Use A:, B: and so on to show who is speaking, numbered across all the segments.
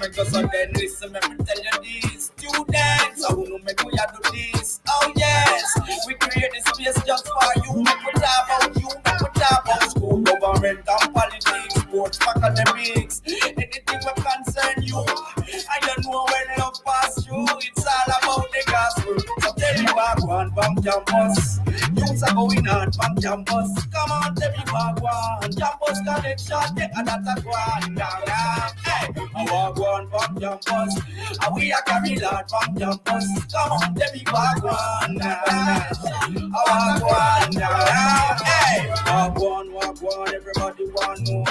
A: me go so then listen, let me tell you this. Students, I wanna make we do this. Oh yes, we create this space just for you. Make we talk about you, make we talk about school, government and politics, sports, academics, anything that concern you. I don't know when love pass you. It's all about the gospel. So tell me what one from campus. Youths are going on from campus. Come on, tell me what one. Campus connection, take another one down. Hey, I walk one from campus. And we are carry lot from campus. Come on, tell me what one. I walk one down. Hey, walk one, everybody want more.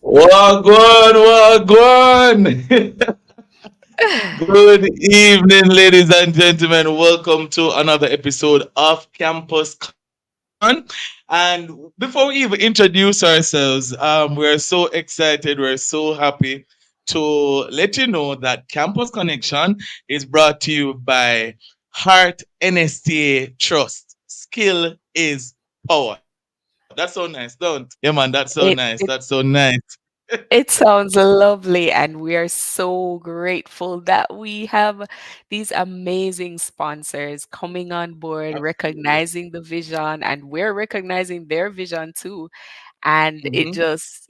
B: Wagwan, wagwan. Good evening, ladies and gentlemen. Welcome to another episode of Campus Connection. And before we even introduce ourselves, we're so excited, we're so happy to let you know that Campus Connection is brought to you by Heart NSTA Trust. Skill is power. That's so nice, don't? Yeah, man, that's so
C: It
B: nice.
C: it
B: That's so nice.
C: it sounds lovely, and we are so grateful that we have these amazing sponsors coming on board,
B: Absolutely.
C: recognizing the vision, and we're recognizing their vision too. And it
B: Hmm.
C: just,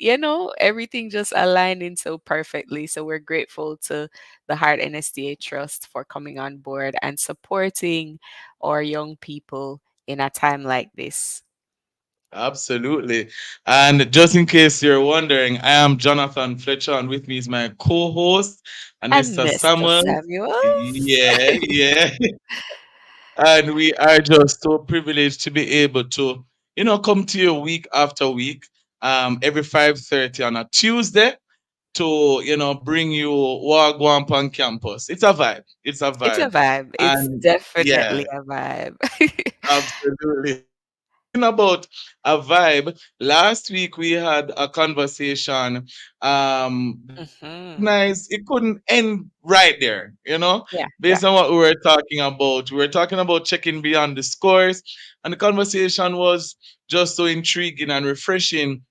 C: everything just aligning so perfectly. So we're grateful to the Heart NSDA Trust for coming on board and supporting our young people in a time like this.
B: Absolutely. And just in case you're wondering, I am Jonathan Fletcher, and with me is my co-host,
C: And
B: Anissa
C: Mr.
B: Samuel.
C: Samuels.
B: Yeah, yeah. And we are just so privileged to be able to, come to you week after week, every 5:30 on a Tuesday to, bring you Wagwan on campus. It's a vibe. It's a
C: It's a
B: vibe.
C: vibe. It's
B: And yeah,
C: definitely a vibe.
B: absolutely. And talking about a vibe, last week we had a conversation that we
C: Hmm.
B: recognized it couldn't end right there,
C: Yeah, yeah.
B: based on what we were talking about. We were talking about checking beyond the scores, and the conversation was just so intriguing and refreshing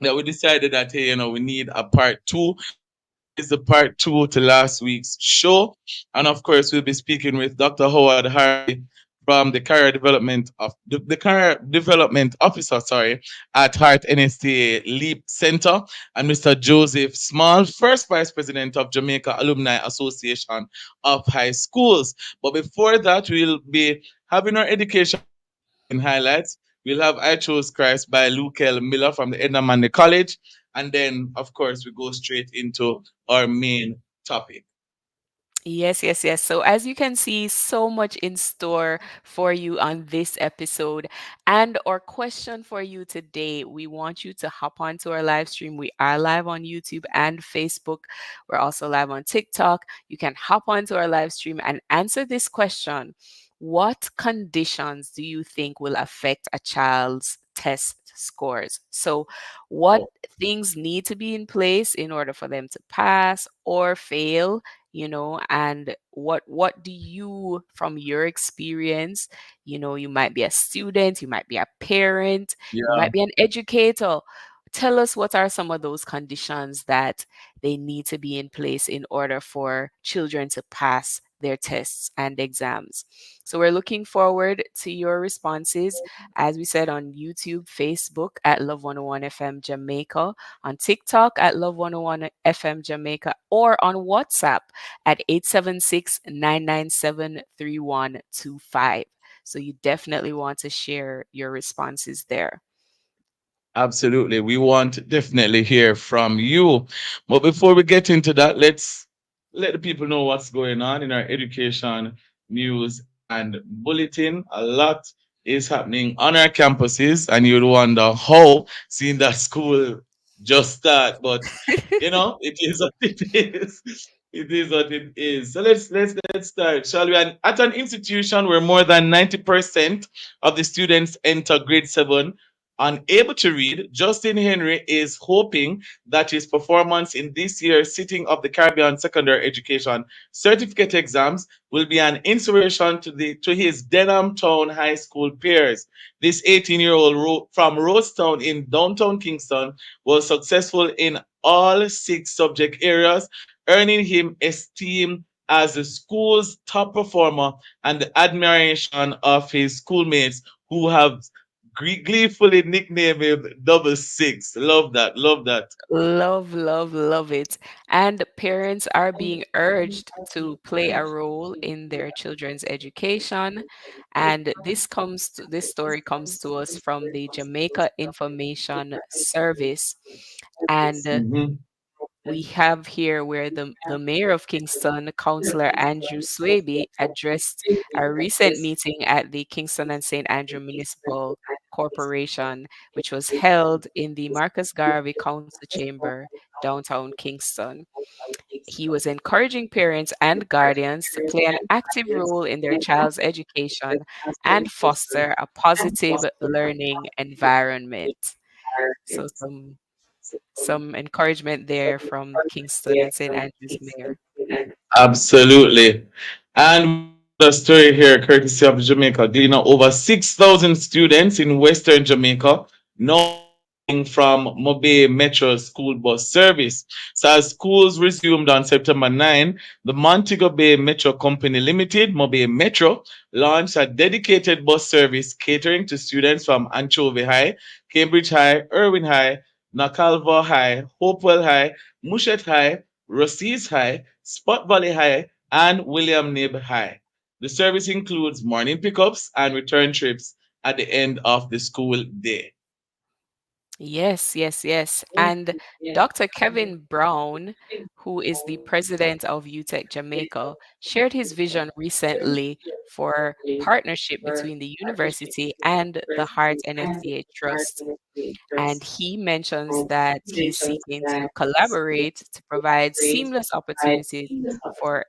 B: that we decided that, hey, we need a part two. So this is the part two to last week's show. And of course, we'll be speaking with Dr. Howard Hardy from the Career Development Officer, sorry, at Heart NSTA Leap Center, and Mr. Joseph Small, first Vice President of Jamaica Alumni Association of High Schools. But before that, we'll be having our education highlights. We'll have I Chose Christ by Luke L. Miller from the Edna College. And then, of course, we go straight into our main topic.
C: Yes, yes, yes. So, as you can see, so much in store for you on this episode. And our question for you today, we want you to hop onto our live stream. We are live on YouTube and Facebook. We're also live on TikTok. You can hop onto our live stream and answer this question. What conditions do you think will affect a child's test scores? So, what
B: Oh,
C: things need to be in place in order for them to pass or fail? And what do you, from your experience, you might be a student, you might be a parent, you
B: yeah,
C: might be an educator. Tell us, what are some of those conditions that they need to be in place in order for children to pass their tests and exams. So we're looking forward to your responses, as we said, on YouTube, Facebook at Love 101 FM Jamaica, on TikTok at Love 101 FM Jamaica, or on WhatsApp at 876-997-3125. So you definitely want to share your responses there.
B: absolutely. We want to definitely hear from you. But before we get into that, let's let the people know what's going on in our education news and bulletin. A lot is happening on our campuses, and you'd wonder how, seeing that school just start. But it is what it is. It is what it is. So let's start, shall we? And at an institution where more than 90% of the students enter grade 7 Unable to read, Justin Henry is hoping that his performance in this year's Sitting of the Caribbean Secondary Education Certificate exams will be an inspiration to his Denham Town High School peers. This 18-year-old from Rosetown in downtown Kingston was successful in all six subject areas, earning him esteem as the school's top performer and the admiration of his schoolmates who have gleefully nicknamed him Double Six. Love that. Love that.
C: Love, love, love it. And parents are being urged to play a role in their children's education. And this story comes to us from the Jamaica Information Service. And
B: Mhm.
C: we have here where the mayor of Kingston, Councillor Andrew Swaby, addressed a recent meeting at the Kingston and St. Andrew Municipal Corporation, which was held in the Marcus Garvey Council Chamber, downtown Kingston. He was encouraging parents and guardians to play an active role in their child's education and foster a positive learning environment. So some encouragement there from Kingston and St. Andrews Mayor.
B: Absolutely. And we have another story here, courtesy of Jamaica Gleaner. Over 6,000 students in Western Jamaica now benefiting from Mobay Metro school bus service. So, as schools resumed on September 9, the Montego Bay Metro Company Limited, Mobay Metro, launched a dedicated bus service catering to students from Anchovy High, Cambridge High, Irwin High, Nakalva High, Hopewell High, Mushet High, Rossies High, Spot Valley High, and William Nib High. The service includes morning pickups and return trips at the end of the school day.
C: Yes, yes, yes. And Dr. Kevin Brown, who is the president of UTech Jamaica, shared his vision recently for partnership between the university and the Heart NFTA Trust. And he mentions that he's seeking to collaborate to provide seamless opportunities for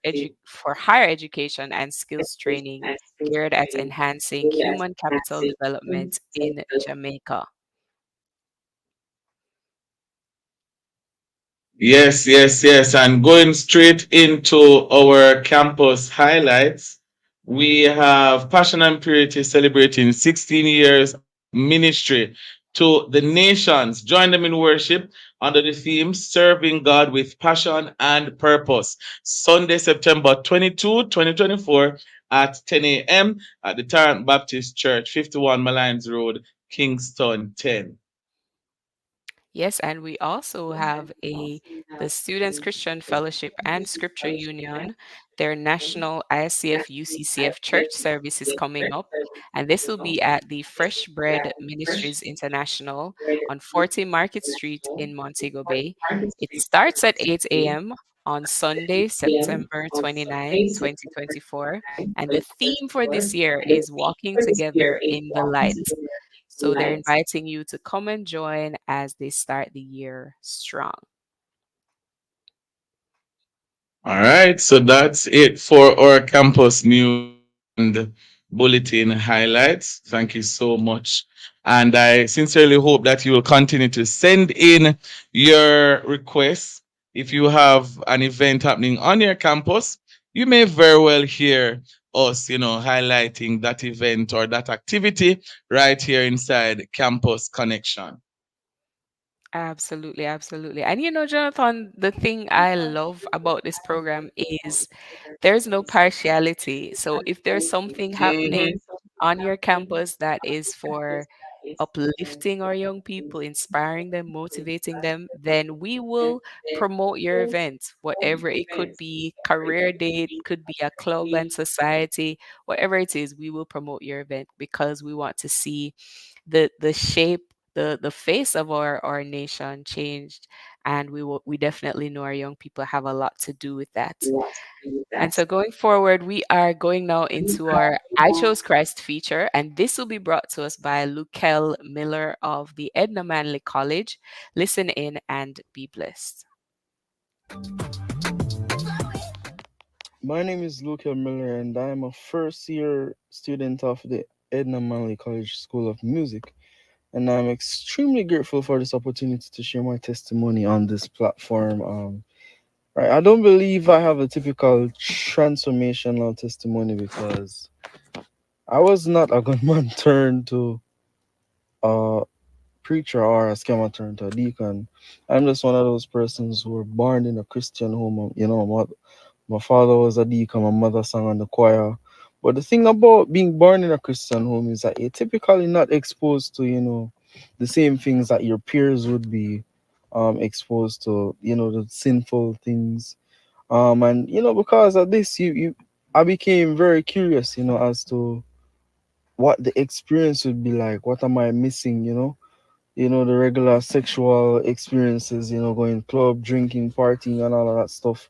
C: higher education and skills training geared at enhancing human capital development in Jamaica.
B: Yes, yes, yes. And going straight into our campus highlights, we have Passion and Purity celebrating 16 years of ministry to the nations. Join them in worship under the theme Serving God with Passion and Purpose. Sunday, September 22, 2024 at 10 a.m. at the Tarrant Baptist Church, 51 Malines Road, Kingston 10.
C: Yes, and we also have the Students Christian Fellowship and Scripture Union. Their national ISCF UCCF church service is coming up, and this will be at the Fresh Bread Ministries International on 40 Market Street in Montego Bay. It starts at 8 a.m. on Sunday, September 29, 2024, and the theme for this year is Walking Together in the Light. So they're inviting you to come and join as they start the year strong.
B: All right, so that's it for our campus news and bulletin highlights. Thank you so much. And I sincerely hope that you will continue to send in your requests. If you have an event happening on your campus, you may very well hear us, highlighting that event or that activity right here inside Campus Connection.
C: Absolutely, absolutely. And Jonathan, the thing I love about this program is there's no partiality. So if there's something happening on your campus that is for uplifting our young people, inspiring them, motivating them, then we will promote your event, whatever it could be, career day, it could be a club and society, whatever it is, we will promote your event because we want to see the shape, the face of our nation changed. And we definitely know our young people have a lot to do with that. And so going forward, we are going now into our I Chose Christ feature, and this will be brought to us by Lukel Miller of the Edna Manley College. Listen in and be blessed.
D: My name is Luke Miller, and I am a first year student of the Edna Manley College School of Music. and I'm extremely grateful for this opportunity to share my testimony on this platform. Right, I don't believe I have a typical transformational testimony because I was not a gunman turned to a preacher or a scammer turned to a deacon. I'm just one of those persons who were born in a Christian home. My father was a deacon, my mother sang on the choir. But the thing about being born in a Christian home is that you're typically not exposed to, the same things that your peers would be exposed to, the sinful things. And because of this, I became very curious, as to what the experience would be like. What am I missing, the regular sexual experiences, going club, drinking, partying, and all of that stuff.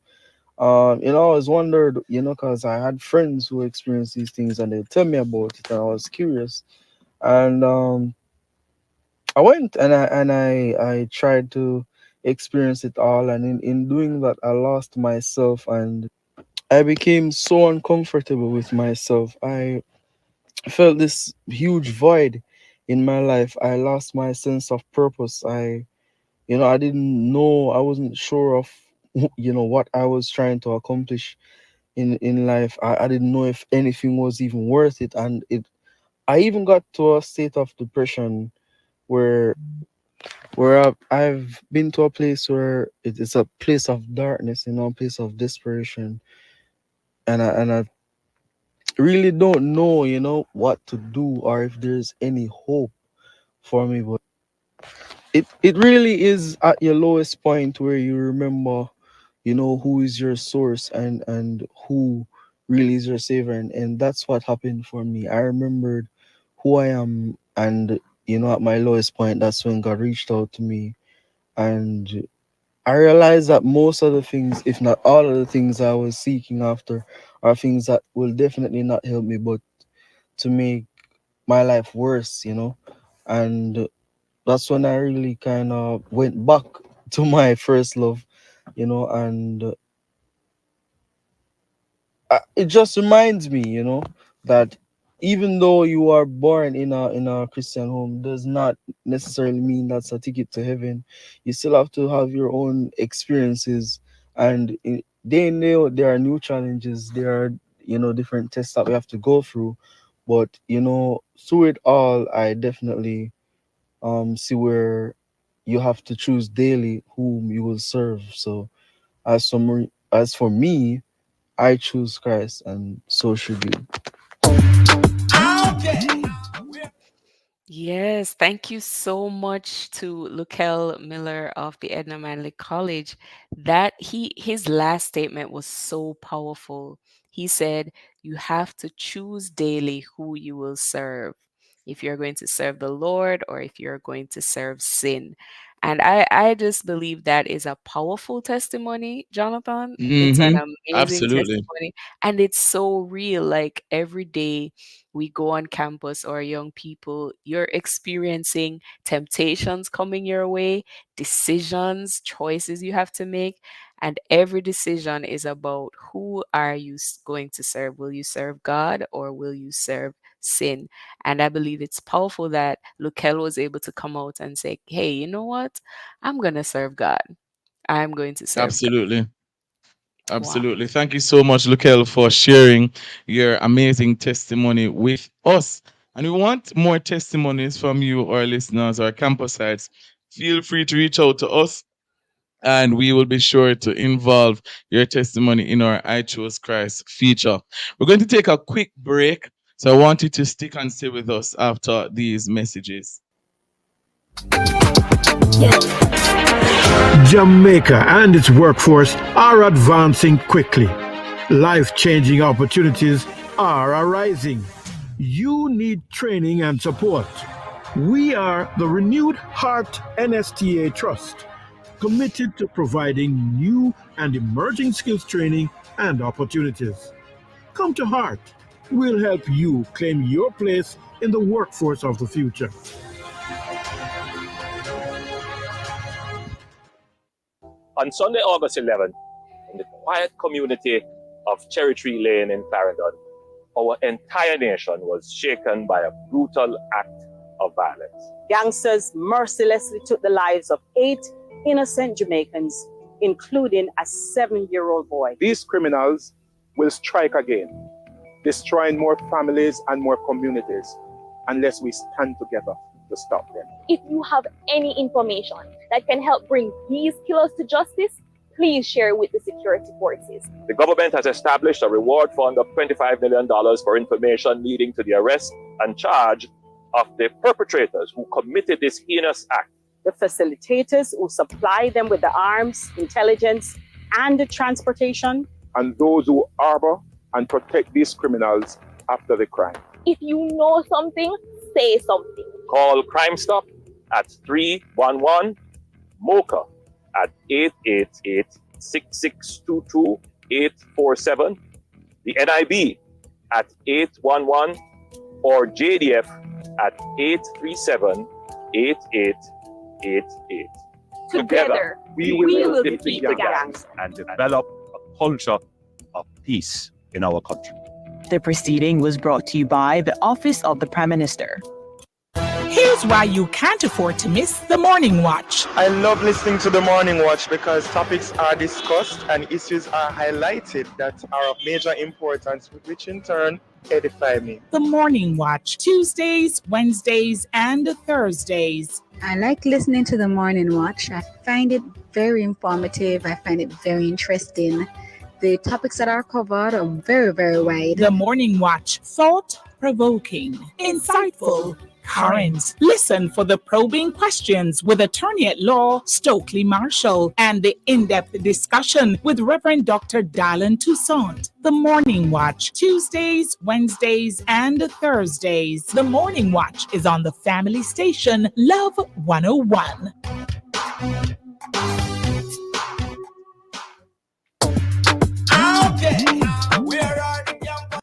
D: I always wondered, because I had friends who experienced these things and they tell me about it, and I was curious. And I went and I tried to experience it all, and in doing that, I lost myself and I became so uncomfortable with myself. I felt this huge void in my life. I lost my sense of purpose. I didn't know, I wasn't sure of, what I was trying to accomplish in life. I didn't know if anything was even worth it. And I even got to a state of depression where I've been to a place where it's a place of darkness, a place of desperation. And I really don't know, what to do or if there's any hope for me. But it really is at your lowest point where you remember, who is your source and who really is your savior. And that's what happened for me. I remembered who I am, and at my lowest point, that's when God reached out to me. And I realized that most of the things, if not all of the things I was seeking after, are things that will definitely not help me, but to make my life worse. And that's when I really kind of went back to my first love, and it just reminds me, that even though you are born in a Christian home, does not necessarily mean that's a ticket to heaven. You still have to have your own experiences, and they know there are new challenges. There are different tests that we have to go through, but through it all, I definitely see where you have to choose daily whom you will serve. So as for me, I choose Christ, and so should you.
A: Okay.
C: Yes, thank you so much to Lukel Miller of the Edna Manley College. That his last statement was so powerful. He said, "You have to choose daily who you will serve. If you're going to serve the Lord or if you're going to serve sin." And I just believe that is a powerful testimony, Jonathan. It's an
B: Mm-hmm.
C: amazing
B: Absolutely.
C: testimony. And it's so real. Like every day we go on campus or young people, you're experiencing temptations coming your way, decisions, choices you have to make. And every decision is about who are you going to serve? Will you serve God or will you serve sin? And I believe it's powerful that Lukel was able to come out and say, hey, you know what? I'm going to serve God. I'm going to serve God.
B: Absolutely.
C: Wow.
B: Absolutely. Thank you so much, Lukel, for sharing your amazing testimony with us. And we want more testimonies from you, our listeners, our campusites. Feel free to reach out to us, and we will be sure to involve your testimony in our I Chose Christ feature. We're going to take a quick break, so I want you to stick and stay with us after these messages.
E: Jamaica and its workforce are advancing quickly. Life changing opportunities are arising. You need training and support. We are the Renewed Heart NSTA Trust, committed to providing new and emerging skills training and opportunities. Come to Heart. We'll help you claim your place in the workforce of the future.
F: On Sunday, August 11th, in the quiet community of Cherry Tree Lane in Clarendon, our entire nation was shaken by a brutal act of violence.
G: Gangsters mercilessly took the lives of 8 innocent Jamaicans, including a 7-year-old boy.
H: These criminals will strike again, destroying more families and more communities unless we stand together to stop them.
I: If you have any information that can help bring these killers to justice, please share it with the security forces.
F: The government has established a reward fund of $25 million for information leading to the arrest and charge of the perpetrators who committed this heinous act.
G: The facilitators who supply them with the arms, intelligence, and the transportation.
H: And those who harbor and protect these criminals after the crime.
I: If you know something, say something.
F: Call Crime Stop at 311 MOCA at 888-6622-847, the NIB at 811, or JDF at 837-8888.
I: Together,
F: we
I: will
F: defeat
I: defeat
F: the
I: the
F: gangs
J: and develop a culture of peace in our country.
K: The proceeding was brought to you by the Office of the Prime Minister.
L: Here's why you can't afford to miss the Morning Watch.
D: I love listening to the Morning Watch because topics are discussed and issues are highlighted that are of major importance, which in turn edify me.
L: The Morning Watch, Tuesdays, Wednesdays, and Thursdays.
M: I like listening to the Morning Watch. I find it very informative. I find it very interesting. The topics that are covered are very, very wide.
L: The Morning Watch, thought-provoking, insightful, current. Listen for the probing questions with Attorney at Law Stokely Marshall and the in-depth discussion with Reverend Dr. Dylan Toussaint. The Morning Watch, Tuesdays, Wednesdays, and Thursdays. The Morning Watch is on the family station Love 101.
A: Okay, where are the young boys?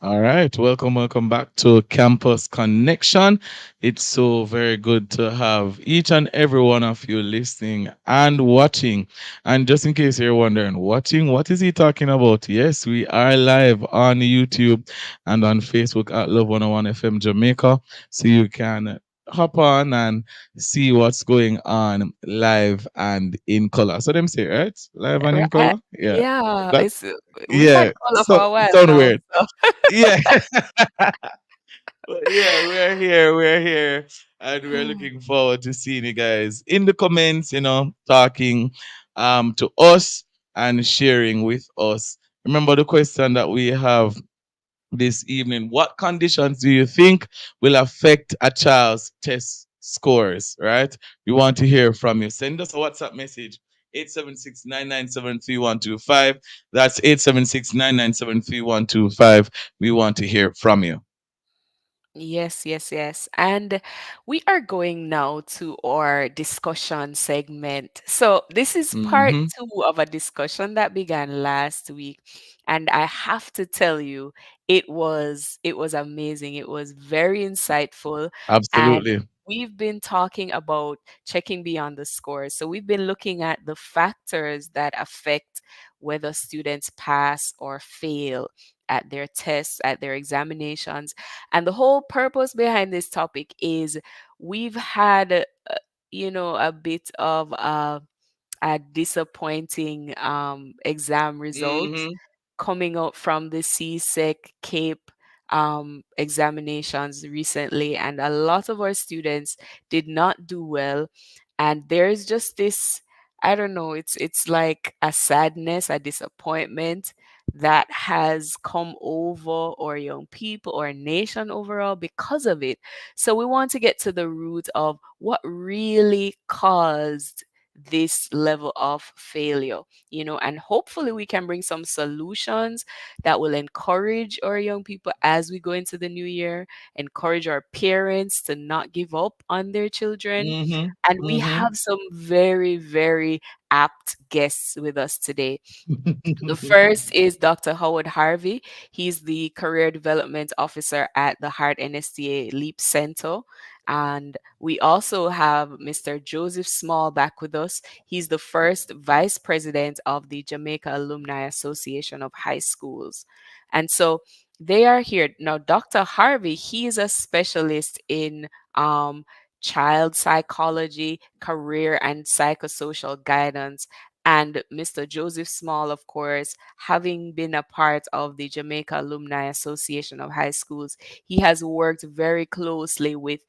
B: All right, welcome back to Campus Connection. It's so very good to have each and every one of you listening and watching. And just in case you're wondering, watching, what is he talking about? Yes, we are live on YouTube and on Facebook at Love 101 FM Jamaica. So you can hop on and see what's going on live and in color. So them say, right? Live and in color? Yeah.
C: Yeah,
B: That-
C: it's we've
B: yeah.
C: had color for a
B: So,
C: while
B: sound
C: now,
B: weird.
C: so.
B: Yeah. But yeah, we're here, and we're looking forward to seeing you guys in the comments, talking to us and sharing with us. Remember the question that we have this evening: what conditions do you think will affect a child's test scores? Right? We want to hear from you. Send us a WhatsApp message. 876-997-3125. That's 876-997-3125. We want to hear from you.
C: Yes, yes, yes. And we are going now to our discussion segment. So this is part
B: Mm-hmm.
C: 2 of a discussion that began last week. And I have to tell you, it was amazing. It was very insightful. And
B: Absolutely.
C: we've been talking about checking beyond the scores. So we've been looking at the factors that affect whether students pass or fail at their tests, at their examinations. And the whole purpose behind this topic is we've had, a bit of a disappointing exam results
B: Mm-hmm.
C: coming out from the CSEC CAPE examinations recently, and a lot of our students did not do well. And there's just this, I don't know, it's like a sadness, a disappointment that has come over our young people or nation overall because of it. So we want to get to the root of what really caused this level of failure, and hopefully we can bring some solutions that will encourage our young people as we go into the new year, encourage our parents to not give up on their children.
B: Mm-hmm.
C: And we have some very, very apt guests with us today. The first is Dr. Howard Harvey. He's the Career Development Officer at the Hart NSTA Leap Center. And we also have Mr. Joseph Small back with us. He's the first Vice President of the Jamaica Alumni Association of High Schools. And so They are here. Now, Dr. Harvey, he is a specialist in child psychology, career and psychosocial guidance. And Mr. Joseph Small, of course, having been a part of the Jamaica Alumni Association of High Schools, he has worked very closely with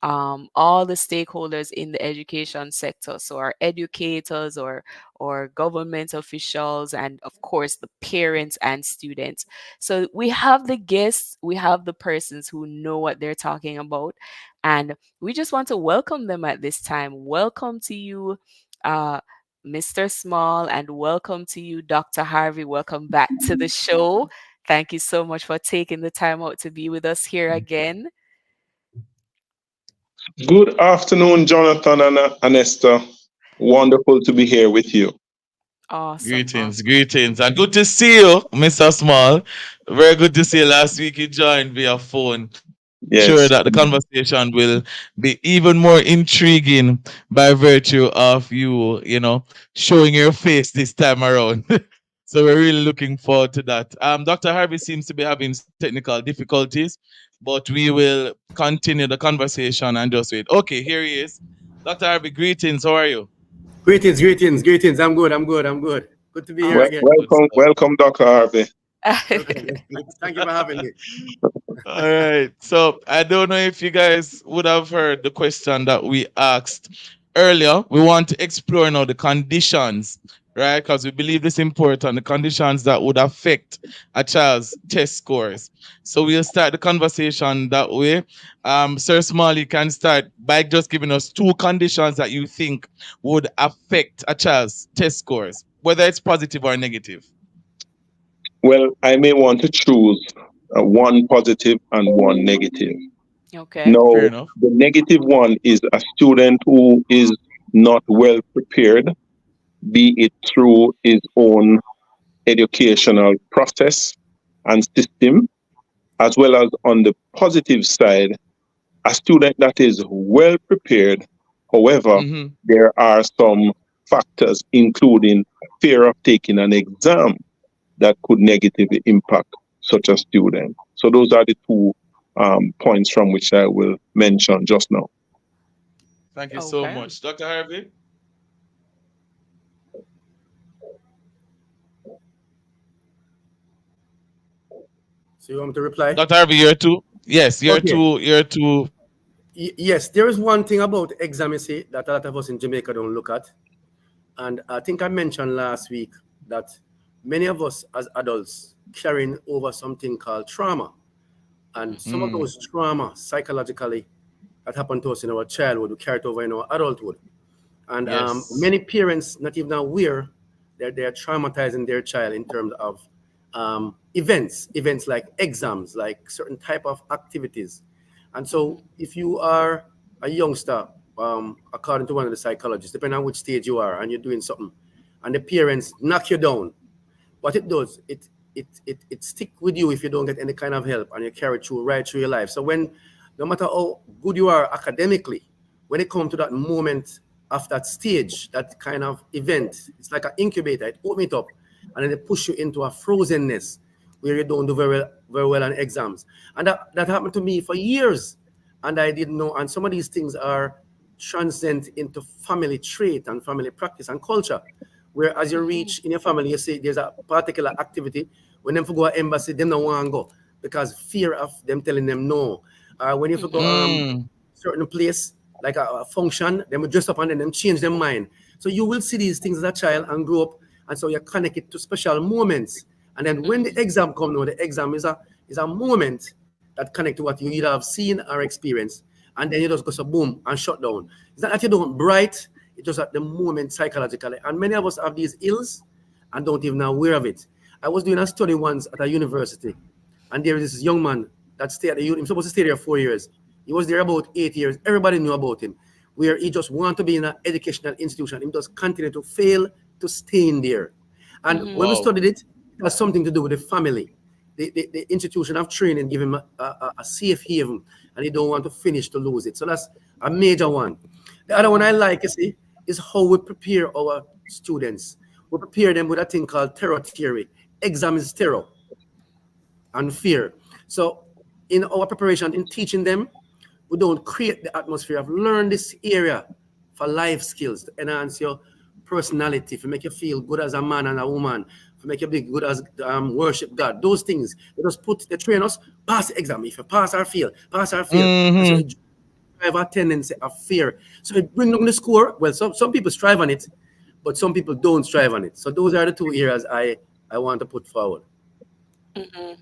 C: all the stakeholders in the education sector. So our educators or government officials, and of course the parents and students. So we have the guests, we have the persons who know what they're talking about, and we just want to welcome them at this time. Welcome to you, Mr. Small, and welcome to you, Dr. Harvey. Welcome back to the show. Thank you so much for taking the time out to be with us here again.
H: Good afternoon, Jonathan and Esther. Wonderful to be here with you.
C: Awesome.
B: Greetings, and good to see you, Mr. Small. Very good to see you. Last week you joined via phone.
H: Yes.
B: Sure that the conversation will be even more intriguing by virtue of you, showing your face this time around. So we're really looking forward to that. Dr. Harvey seems to be having technical difficulties, but we will continue the conversation and just wait. Okay, here he is. Dr. Harvey, greetings. How are you?
N: Greetings. I'm good. Good to be here again.
H: Welcome, Dr. Harvey.
N: Thank you for having me.
B: All right. So I don't know if you guys would have heard the question that we asked earlier. We want to explore now the conditions, right? Because we believe it's important, the conditions that would affect a child's test scores. So we'll start the conversation that way. Sir Small, you can start by just giving us 2 conditions that you think would affect a child's test scores, whether it's positive or negative.
H: Well, I may want to choose one positive and one negative.
C: Okay.
H: Now,
B: Fair enough.
H: the negative one is a student who is not well prepared, be it through his own educational process and system, as well as on the positive side, a student that is well prepared. However, there are some factors, including fear of taking an exam, that could negatively impact such a student. So those are the 2 points from which I will mention just now.
B: Thank you so much. Dr. Harvey?
N: So you want me to reply?
B: Dr. Harvey, you're 2? Yes, you're
N: Okay.
B: you're 2.
N: Yes, there is one thing about exam, you see, that a lot of us in Jamaica don't look at. And I think I mentioned last week that many of us as adults carrying over something called trauma. And some of those trauma psychologically that happened to us in our childhood, we carry it over in our adulthood. And
B: Yes.
N: many parents not even aware that they're traumatizing their child in terms of events like exams, like certain type of activities. And so if you are a youngster, according to one of the psychologists, depending on which stage you are and you're doing something, and the parents knock you down, what it does, it stick with you if you don't get any kind of help, and you carry it right through your life. So no matter how good you are academically, when it comes to that moment of that stage, that kind of event, it's like an incubator. It opens it up, and then it push you into a frozenness where you don't do very well on exams. And that happened to me for years, and I didn't know. And some of these things are transcend into family trait and family practice and culture, where as you reach in your family, you say there's a particular activity. When them for go to embassy, them don't want to go because fear of them telling them no. When you for go certain place, like a function, them will dress up and then them change their mind. So you will see these things as a child and grow up, and so you connect it to special moments. And then when the exam comes, now the exam is a moment that connect to what you either have seen or experienced, and then you just go so boom and shut down. It's not that you don't bright, it's just at the moment psychologically. And many of us have these ills and don't even know aware of it. I was doing a study once at a university, and there is this young man that stayed at the university. He was supposed to stay there 4 years. He was there about 8 years. Everybody knew about him, where he just wanted to be in an educational institution. He just continued to fail to stay in there. And when we studied it, it has something to do with the family. The institution of training give him a safe haven, and he don't want to finish to lose it. So that's a major one. The other one I like, you see, is how we prepare our students. We prepare them with a thing called terror theory. Exam is terror and fear. So in our preparation, in teaching them, we don't create the atmosphere of learn this area for life skills to enhance your personality, to make you feel good as a man and a woman, to make you be good as worship God. Those things they train us, pass the exam. If you pass or fail, pass or fail. And so it drive a tendency of fear. So it bring down the score. Well, some people strive on it, but some people don't strive on it. So those are the two areas I want to put forward.
C: Mhm.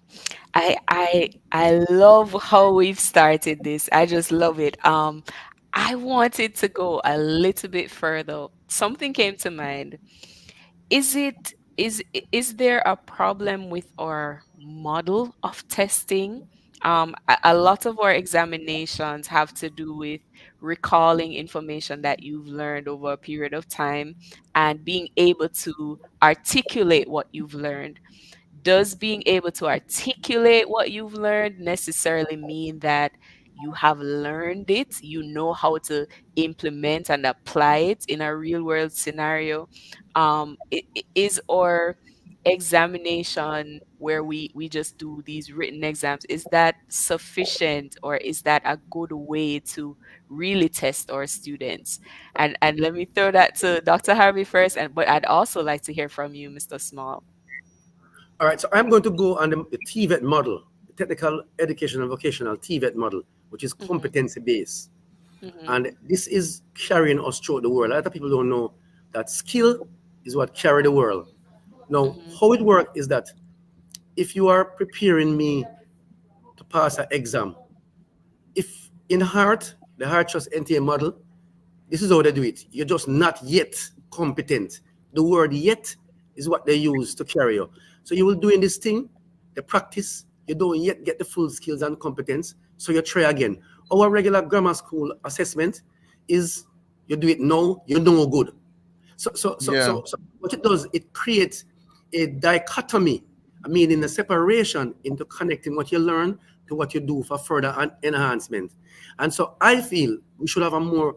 C: I love how we've started this. I just love it. I wanted to go a little bit further. Something came to mind. Is it is there a problem with our model of testing? A lot of our examinations have to do with recalling information that you've learned over a period of time and being able to articulate what you've learned. Does being able to articulate what you've learned necessarily mean that you have learned it, you know how to implement and apply it in a real world scenario? Is our examination where we just do these written exams, is that sufficient, or is that a good way to really test our students? And let me throw that to Dr. Harvey first, and but I'd also like to hear from you, Mr. Small.
N: All right, so I'm going to go on the TVET model, the Technical Education and Vocational TVET model, which is competency based. And this is carrying us throughout the world. A lot of people don't know that skill is what carry the world. Now, how it works is that if you are preparing me to pass an exam, if in heart, the Heart Trust NTA model, this is how they do it. You're just not yet competent. The word yet is what they use to carry you. So you will doing this thing, the practice, you don't yet get the full skills and competence, so you try again. Our regular grammar school assessment is you do it now, you know good. So what it does, it creates a dichotomy, meaning a separation into connecting what you learn to what you do for further enhancement. And so I feel we should have more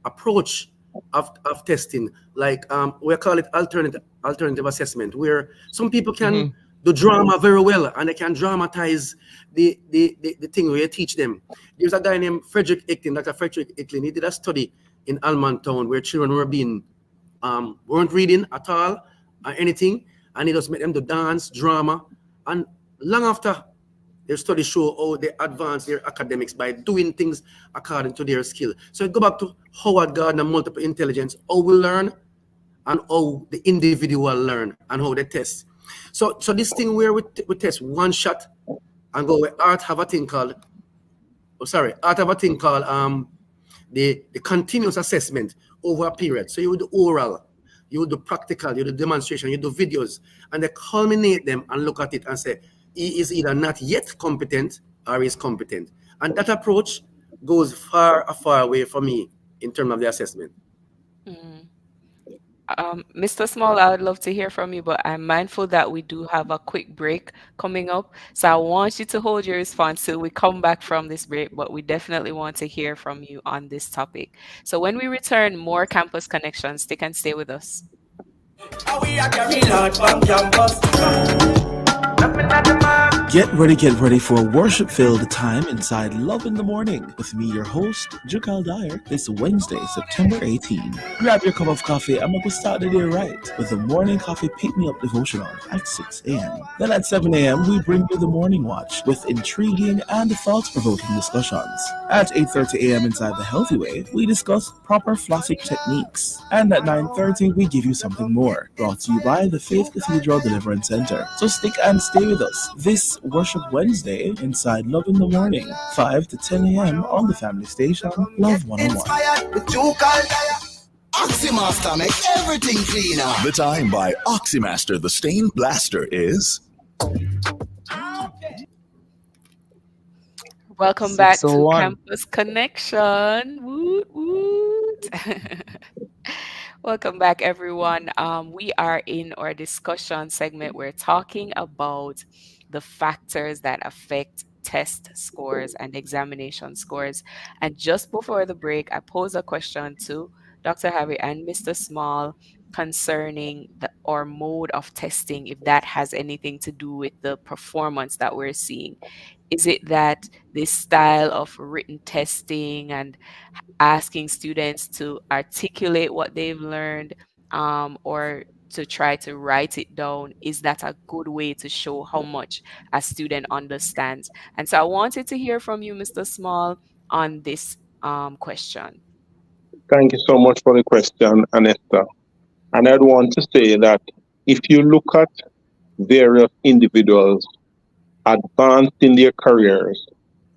N: approach of testing, like we call it alternative assessment, where some people can do drama very well and they can dramatize the thing where you teach them. There's a guy named Frederick Icklin, Dr. Frederick Icklin. He did a study in Almontown where children were being weren't reading at all or anything, and he just made them do dance, drama, and long after their studies show how they advance their academics by doing things according to their skill. So go back to Howard Gardner, multiple intelligence, how we learn and how the individual learn and how they test. So this thing where we test one shot and go where art have a thing called the continuous assessment over a period. So you would do oral, you would do practical, you do demonstration, you do videos, and they culminate them and look at it and say, he is either not yet competent or is competent. And that approach goes far away from me in terms of the assessment.
C: Mr. Small, I would love to hear from you, but I'm mindful that we do have a quick break coming up. So I want you to hold your response till we come back from this break, but we definitely want to hear from you on this topic. So when we return, more Campus Connections. Stick and stay with us.
O: Get ready for a worship-filled time inside Love in the Morning with me, your host, Jukal Dyer, this Wednesday, September 18. Grab your cup of coffee and we'll start the day right with the Morning Coffee Pick-Me-Up Devotional at 6 a.m. Then at 7 a.m., we bring you the Morning Watch with intriguing and thought-provoking discussions. At 8:30 a.m. inside The Healthy Way, we discuss proper flossing techniques. And at 9:30, we give you something more, brought to you by the Faith Cathedral Deliverance Center. So stick and stay with us this Worship Wednesday inside Love in the Morning, 5 to 10 a.m. on the family station, Love 101.
P: Oxymaster make everything cleaner. The time by Oxymaster, the stain blaster, is...
C: Welcome back to
D: 6:01.
C: Campus Connection. Woot, woot. Welcome back, everyone. We are in our discussion segment. We're talking about the factors that affect test scores and examination scores. And just before the break, I posed a question to Dr. Harvey and Mr. Small concerning the or mode of testing, if that has anything to do with the performance that we're seeing. Is it that this style of written testing and asking students to articulate what they've learned, or to try to write it down, is that a good way to show how much a student understands? And so I wanted to hear from you, Mr. Small, on this question.
H: Thank you so much for the question, Anesta. And I'd want to say that if you look at various individuals advanced in their careers,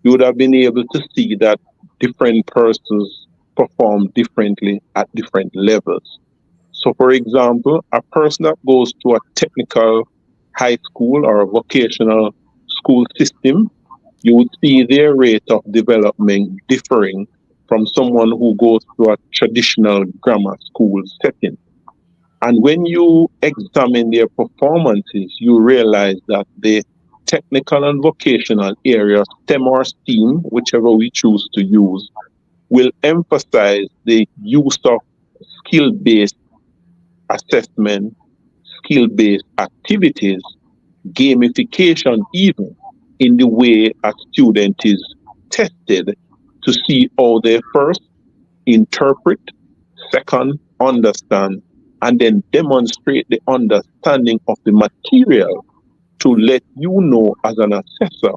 H: you would have been able to see that different persons perform differently at different levels. So, for example, a person that goes to a technical high school or a vocational school system, you would see their rate of development differing from someone who goes to a traditional grammar school setting. And when you examine their performances, you realize that the technical and vocational areas, STEM or STEAM, whichever we choose to use, will emphasize the use of skill-based assessment, skill-based activities, gamification even, in the way a student is tested to see how they first interpret, second understand, and then demonstrate the understanding of the material to let you know as an assessor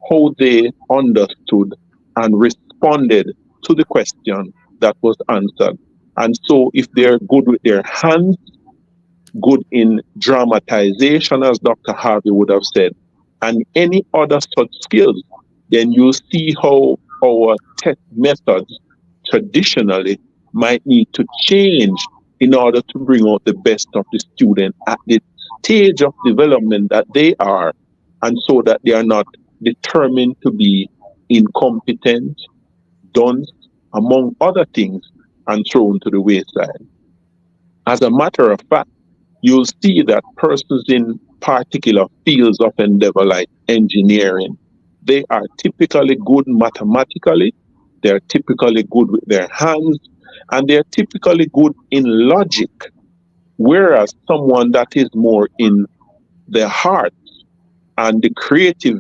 H: how they understood and responded to the question that was answered. And so if they're good with their hands, good in dramatization, as Dr. Harvey would have said, and any other such skills, then you see how our test methods traditionally might need to change in order to bring out the best of the student at the stage of development that they are, and so that they are not determined to be incompetent, dunce, among other things, and thrown to the wayside. As a matter of fact, you'll see that persons in particular fields of endeavor like engineering, they are typically good mathematically, they're typically good with their hands, and they're typically good in logic. Whereas someone that is more in the heart and the creative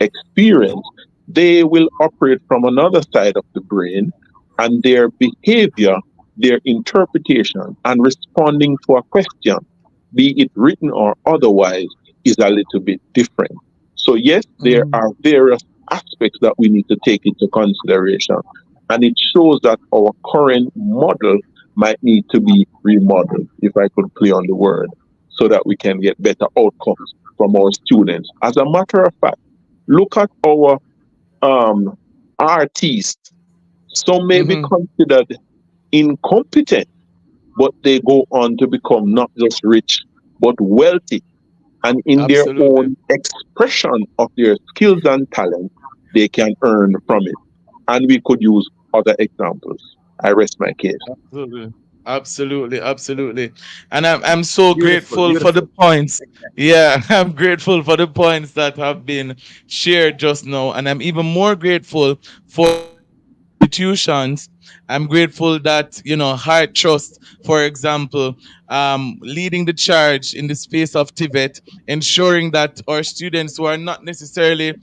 H: experience, they will operate from another side of the brain, and their behavior, their interpretation, and responding to a question, be it written or otherwise, is a little bit different. So yes, there are various aspects that we need to take into consideration, and it shows that our current model might need to be remodeled, if I could play on the word, so that we can get better outcomes from our students. As a matter of fact, look at our artists. Some may be considered incompetent, but they go on to become not just rich, but wealthy. And in their own expression of their skills and talent, they can earn from it. And we could use other examples. I rest my case.
B: Absolutely. And I'm so grateful for the points. Yeah, I'm grateful for the points that have been shared just now. And I'm even more grateful for institutions. I'm grateful that, Heart Trust, for example, leading the charge in the space of Tibet, ensuring that our students who are not necessarily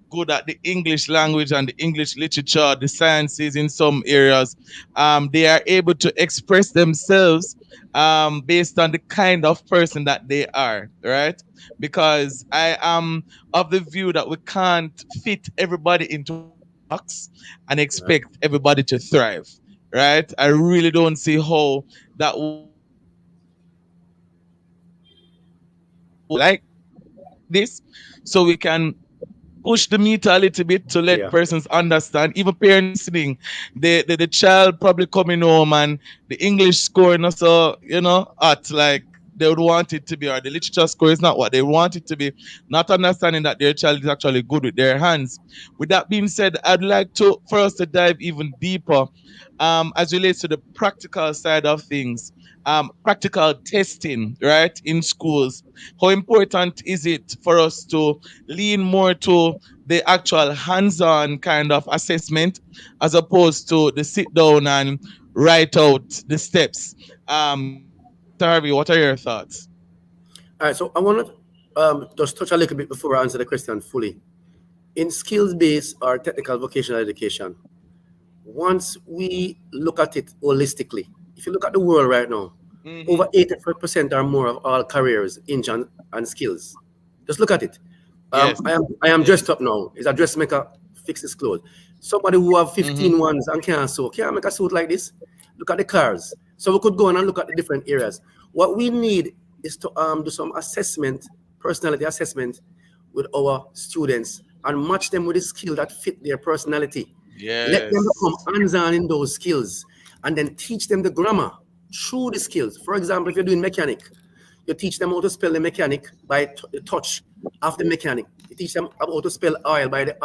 B: good at the English language and the English literature, the sciences in some areas, they are able to express themselves based on the kind of person that they are, right? Because I am of the view that we can't fit everybody into box and expect everybody to thrive, right? I really don't see how that like this, so we can push the meter a little bit to let persons understand, even parents listening, the child probably coming home and the English score not so, at like they would want it to be, or the literature score is not what they want it to be, not understanding that their child is actually good with their hands. With that being said, I'd like for us to dive even deeper as relates to the practical side of things, practical testing, right, in schools. How important is it for us to lean more to the actual hands-on kind of assessment as opposed to the sit down and write out the steps. Harvey, what are your thoughts?
N: All right, so I want to just touch a little bit before I answer the question fully. In skills-based or technical vocational education, once we look at it holistically, if you look at the world right now, over 85% or more of all careers hinge on skills. Just look at it.
B: Yes.
N: I am dressed up now. Is a dressmaker fixes clothes. Somebody who have 15 ones and can't sew, can't make a suit like this. Look at the cars. So we could go on and look at the different areas. What we need is to do some assessment, personality assessment with our students and match them with the skill that fit their personality.
B: Yes.
N: Let them become hands-on in those skills and then teach them the grammar through the skills. For example, if you're doing mechanic, you teach them how to spell the mechanic by the touch of the mechanic. You teach them how to spell oil by the...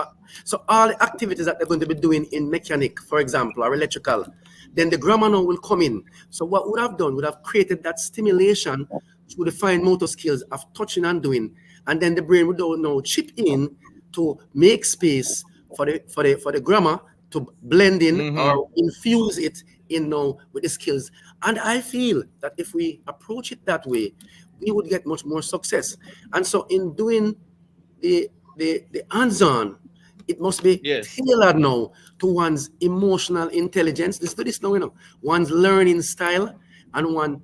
N: so all the activities that they're going to be doing in mechanic, for example, or electrical, then the grammar now will come in. So what would have done would have created that stimulation through the fine motor skills of touching and doing, and then the brain would now chip in to make space for the grammar to blend in or infuse it in now with the skills. And I feel that if we approach it that way, we would get much more success. And so in doing the hands-on, it must be tailored now to one's emotional intelligence. Let's do this now, you know, one's learning style and one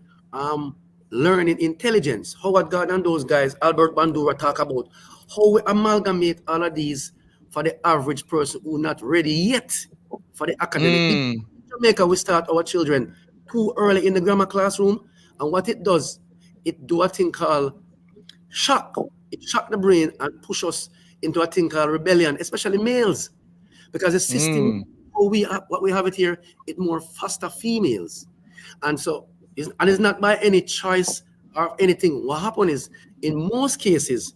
N: learning intelligence. Howard Gardner and those guys, Albert Bandura, talk about how we amalgamate all of these for the average person who not ready yet for the academic. In Jamaica, we start our children too early in the grammar classroom, and what it does, it do a thing called shock. It shock the brain and push us into a thing called rebellion, especially males, because the system, what we have it here, it more foster females, and so it's not by any choice or anything. What happens is, in most cases,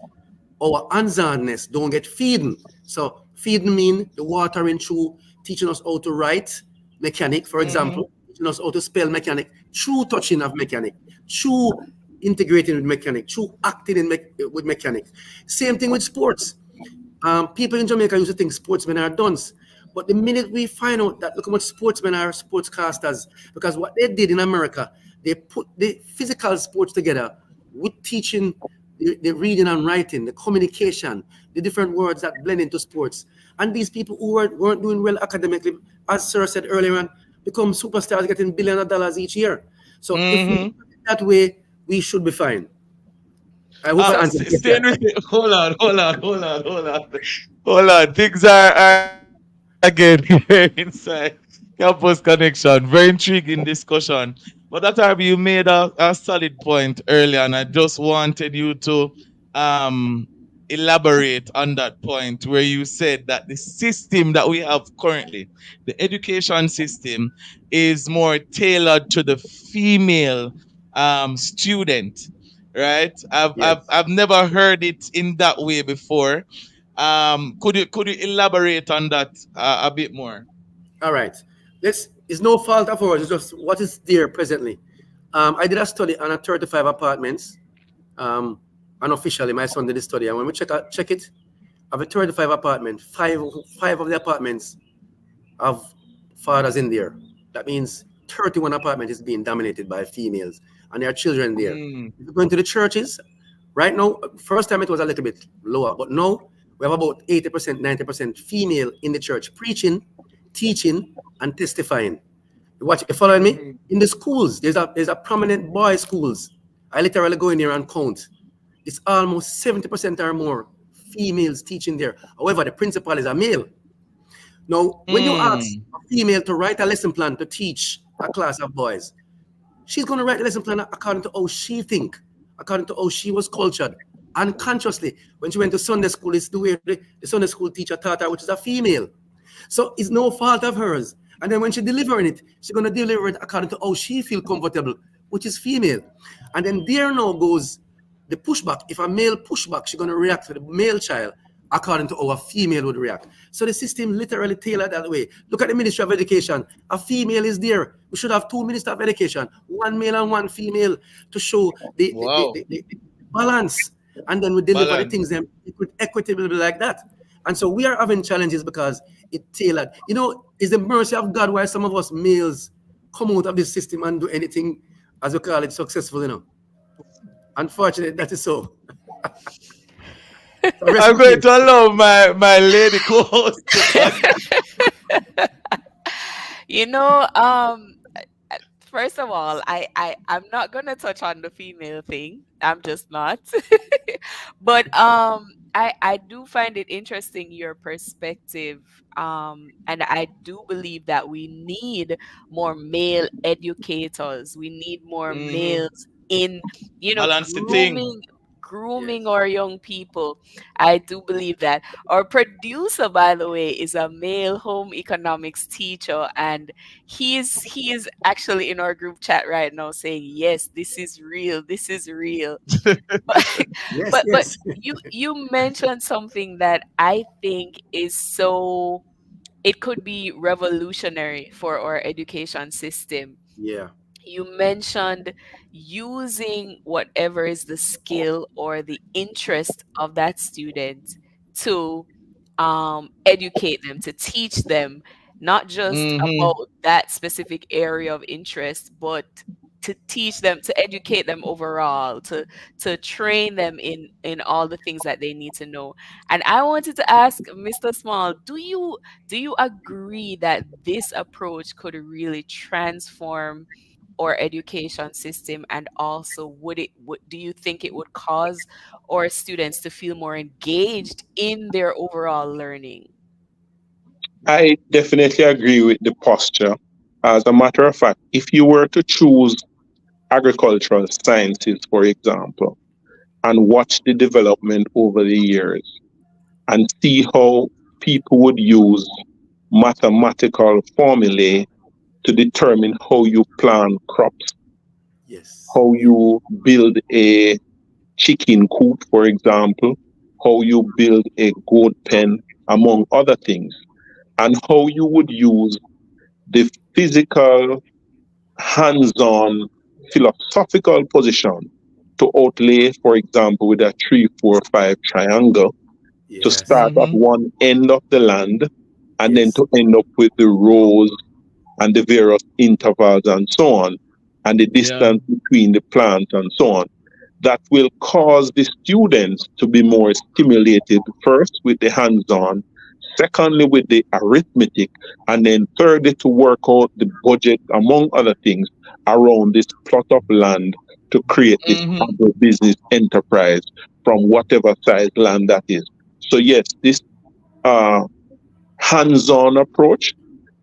N: our hands-onness don't get feeding. So feeding mean the watering through, teaching us how to write mechanic, for example, teaching us how to spell mechanic, through touching of mechanic, through integrating with mechanic, through acting with mechanic. Same thing with sports. People in Jamaica used to think sportsmen are dunce. But the minute we find out that look how much sportsmen are sportscasters, because what they did in America, they put the physical sports together with teaching the reading and writing, the communication, the different words that blend into sports. And these people who weren't doing well academically, as Sir said earlier on, become superstars getting billions of dollars each year. So if we do it that way, we should be fine. I hope I answered it.
B: Hold on. Things are again here inside Campus Connection. Very intriguing discussion. But that time you made a solid point earlier, and I just wanted you to elaborate on that point where you said that the system that we have currently, the education system, is more tailored to the female student, right? I've never heard it in that way before. Could you elaborate on that a bit more?
N: All right. It's no fault of ours. It's just what is there presently. I did a study on 35 apartments. Unofficially, my son did the study. And when we check it, of a 35 apartment, five of the apartments have fathers in there. That means 31 apartments is being dominated by females, and there are children there. If you go into the churches, right now, first time it was a little bit lower, but now we have about 80%, 90% female in the church, preaching, teaching, and testifying. You following me? In the schools, there's a prominent boys' schools. I literally go in there and count. It's almost 70% or more females teaching there. However, the principal is a male. Now, when you ask a female to write a lesson plan to teach a class of boys, she's going to write the lesson plan according to how she thinks, according to how she was cultured. Unconsciously, when she went to Sunday school, it's the way the Sunday school teacher taught her, which is a female. So it's no fault of hers. And then when she's delivering it, she's going to deliver it according to how she feels comfortable, which is female. And then there now goes the pushback. If a male pushback, she's going to react to the male child according to how a female would react. So the system literally tailored that way. Look at the Ministry of Education. A female is there. We should have 2 ministers of education, 1 male and 1 female, to show the balance. And then we deliver the things them equitably like that. And so we are having challenges because it tailored. You know, it's the mercy of God why some of us males come out of this system and do anything, as we call it, successful, you know. Unfortunately, that is so.
B: I'm going to allow my lady co-host to
C: You know, first of all, I'm not gonna touch on the female thing. I'm just not. But I do find it interesting your perspective. And I do believe that we need more male educators. We need more males in,
B: balance the thing.
C: grooming our young people. I do believe that. Our producer, by the way, is a male home economics teacher, and he is actually in our group chat right now saying, yes, this is real. This is real. But you mentioned something that I think is so, it could be revolutionary for our education system.
N: Yeah.
C: You mentioned using whatever is the skill or the interest of that student to educate them, to teach them, not just about that specific area of interest, but to teach them, to educate them overall, to train them in all the things that they need to know. And I wanted to ask Mr. Small, do you agree that this approach could really transform our education system, and also do you think it would cause our students to feel more engaged in their overall learning?
H: I definitely agree with the posture. As a matter of fact, if you were to choose agricultural sciences, for example, and watch the development over the years and see how people would use mathematical formulae to determine how you plant crops, how you build a chicken coop, for example, how you build a goat pen, among other things, and how you would use the physical, hands-on, philosophical position to outlay, for example, with a 3, 4, 5 triangle, to start at one end of the land and then to end up with the rows and the various intervals and so on, and the distance between the plants and so on. That will cause the students to be more stimulated, first with the hands-on, secondly with the arithmetic, and then thirdly to work out the budget, among other things, around this plot of land to create this business enterprise from whatever size land that is. So yes, this hands-on approach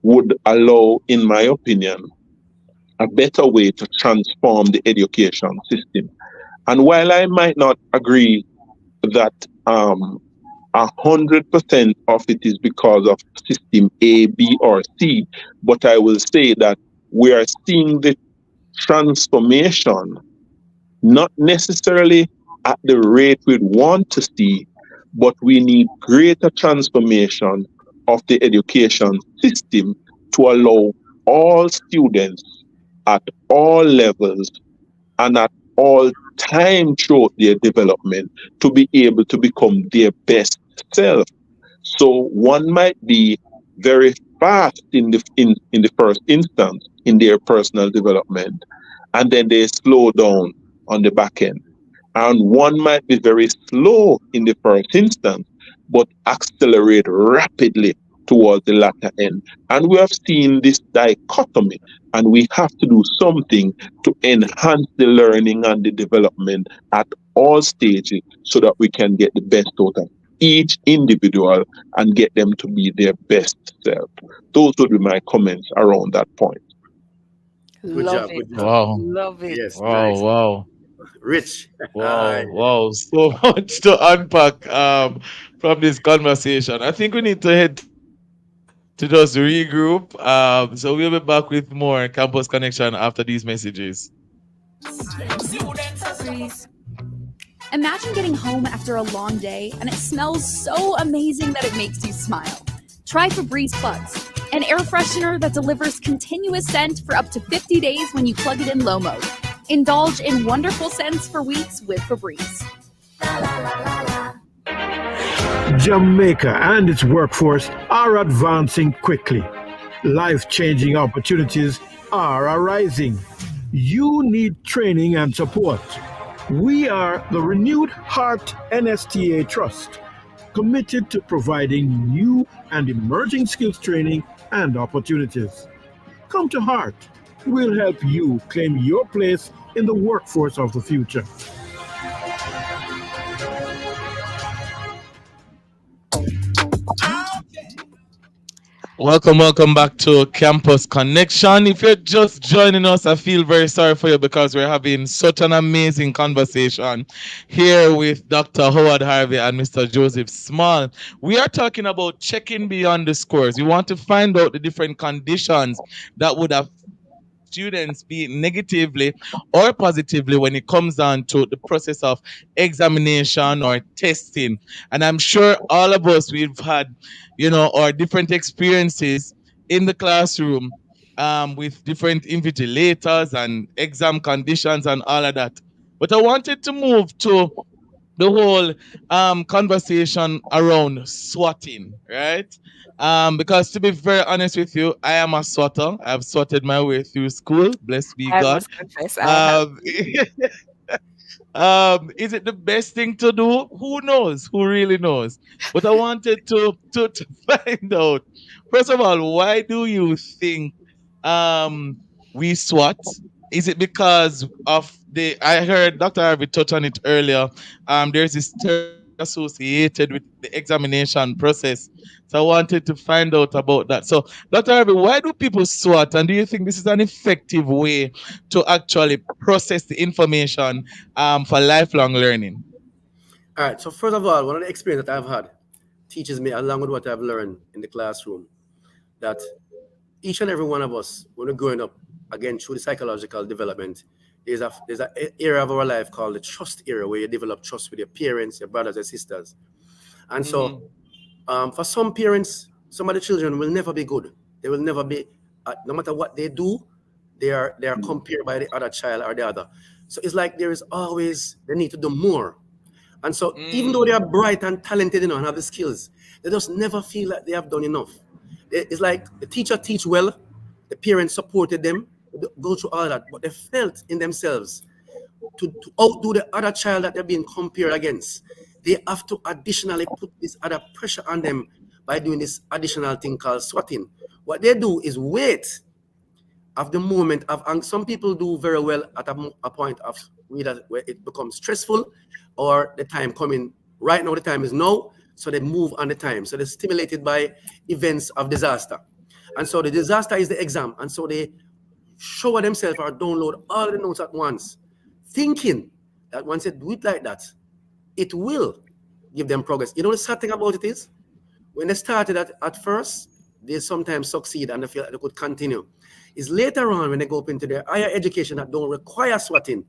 H: would allow, in my opinion, a better way to transform the education system. And while I might not agree that 100% of it is because of system A, B, or C, but I will say that we are seeing the transformation not necessarily at the rate we'd want to see, but we need greater transformation of the education system to allow all students at all levels and at all time throughout their development to be able to become their best self. So one might be very fast in the first instance in their personal development, and then they slow down on the back end. And one might be very slow in the first instance, but accelerate rapidly towards the latter end. And we have seen this dichotomy, and we have to do something to enhance the learning and the development at all stages so that we can get the best out of each individual and get them to be their best self. Those would be my comments around that point.
N: Good job.
B: Wow.
C: Love it.
N: Yes,
B: Wow,
N: nice.
B: wow.
N: Rich.
B: Wow. So much to unpack from this conversation. I think we need to head to just regroup. So we'll be back with more Campus Connection after these messages.
Q: Imagine getting home after a long day and it smells so amazing that it makes you smile. Try Febreze Plugs, an air freshener that delivers continuous scent for up to 50 days when you plug it in low mode. Indulge in wonderful scents for weeks with Febreze.
E: Jamaica and its workforce are advancing quickly. Life-changing opportunities are arising. You need training and support. We are the Renewed Heart NSTA Trust, committed to providing new and emerging skills training and opportunities. Come to Heart. We'll help you claim your place in the workforce of the future.
B: Welcome back to Campus Connection. If you're just joining us, I feel very sorry for you because we're having such an amazing conversation here with Dr. Howard Harvey and Mr. Joseph Small. We are talking about checking beyond the scores. We want to find out the different conditions that would have students be negatively or positively when it comes down to the process of examination or testing. And I'm sure all of us, we've had, our different experiences in the classroom with different invigilators and exam conditions and all of that. But I wanted to move to the whole conversation around swatting, right? Because to be very honest with you, I am a swatter. I've swatted my way through school. Blessed be
C: I
B: God.
C: must confess, I have.
B: Is it the best thing to do? Who knows? Who really knows? But I wanted to find out. First of all, why do you think we SWAT? Is it because of I heard Dr. Harvey touch on it earlier. There's this term associated with the examination process. So I wanted to find out about that. So, Dr. Harvey, why do people SWAT? And do you think this is an effective way to actually process the information for lifelong learning?
N: All right. So first of all, one of the experiences that I've had teaches me, along with what I've learned in the classroom, that each and every one of us, when we're growing up, again, through the psychological development, there's an era of our life called the trust era, where you develop trust with your parents, your brothers and sisters. And so for some parents, some of the children will never be good. They will never be, no matter what they do, they are compared by the other child or the other. So it's like there is always, they need to do more. And so even though they are bright and talented, and have the skills, they just never feel like they have done enough. It's like the teacher teach well, the parents supported them, go through all that, but they felt in themselves to outdo the other child that they're being compared against. They have to additionally put this other pressure on them by doing this additional thing called swatting. What they do is wait of the moment of, and some people do very well at a point of where it becomes stressful, or the time coming. Right now, the time is now, so they move on the time. So they're stimulated by events of disaster. And so the disaster is the exam. And so they shower themselves or download all the notes at once, thinking that once they do it like that, it will give them progress. You know the sad thing about it is, when they started at first, they sometimes succeed and they feel like they could continue. It's later on when they go up into their higher education that don't require swatting,